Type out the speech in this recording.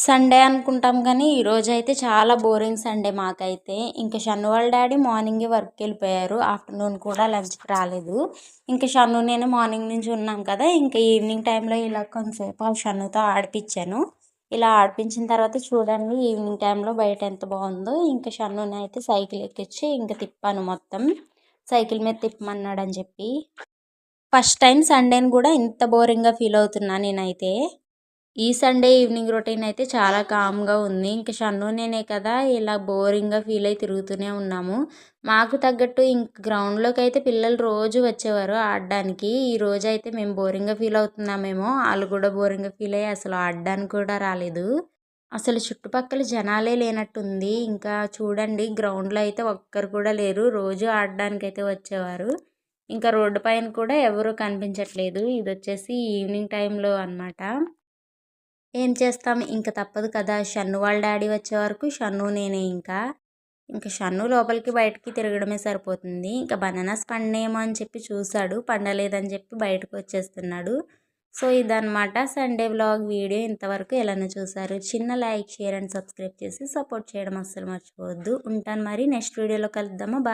Sunday అనుకుంటాం కానీ ఈరోజైతే చాలా బోరింగ్ సండే మాకైతే. ఇంకా షన్ను వాళ్ళ డాడీ మార్నింగే వర్క్కి వెళ్ళిపోయారు. ఆఫ్టర్నూన్ కూడా లంచ్కి రాలేదు. ఇంకా షన్ను నేను మార్నింగ్ నుంచి ఉన్నాం కదా, ఇంకా ఈవినింగ్ టైంలో ఇలా కొంతసేపు ఆ షన్నుతో ఆడిపించాను. ఇలా ఆడిపించిన తర్వాత చూడండి ఈవినింగ్ టైంలో బయట ఎంత బాగుందో. ఇంకా షన్నుని అయితే సైకిల్ ఎక్కించి ఇంకా తిప్పాను మొత్తం. సైకిల్ మీద తిప్పమన్నాడని చెప్పి ఫస్ట్ టైం సండేని కూడా ఇంత బోరింగ్గా ఫీల్ అవుతున్నా నేనైతే. ఈ సండే ఈవినింగ్ రొటీన్ అయితే చాలా కామ్గా ఉంది. ఇంక షన్ను నేనే కదా ఇలా బోరింగ్గా ఫీల్ అయి తిరుగుతూనే ఉన్నాము. మాకు తగ్గట్టు ఇంక గ్రౌండ్లోకి అయితే పిల్లలు రోజు వచ్చేవారు ఆడడానికి. ఈ రోజు అయితే మేము బోరింగ్గా ఫీల్ అవుతున్నామేమో, వాళ్ళు కూడా బోరింగ్గా ఫీల్ అయ్యి అసలు ఆడడానికి కూడా రాలేదు. అసలు చుట్టుపక్కల జనాలే లేనట్టుంది. ఇంకా చూడండి గ్రౌండ్లో అయితే ఒక్కరు కూడా లేరు. రోజు ఆడడానికి అయితే వచ్చేవారు. ఇంకా రోడ్డు పైన కూడా ఎవరూ కనిపించట్లేదు. ఇది వచ్చేసి ఈవినింగ్ టైంలో అనమాట. ఏం చేస్తాం, ఇంక తప్పదు కదా. షన్ను వాళ్ళ డాడీ వచ్చే వరకు షన్ను నేనే ఇంకా షన్ను లోపలికి బయటికి తిరగడమే సరిపోతుంది. ఇంకా బనానాస్ పండేమో అని చెప్పి చూశాడు, పండలేదని చెప్పి బయటకు వచ్చేస్తున్నాడు. సో ఇదనమాట సండే వ్లాగ్ వీడియో. ఇంతవరకు ఎలానో చూసారు. చిన్న లైక్, షేర్ అండ్ సబ్స్క్రైబ్ చేసి సపోర్ట్ చేయడం అస్సలు మర్చిపోవద్దు. ఉంటాను మరి, నెక్స్ట్ వీడియోలో కలుద్దామా. బాయ్.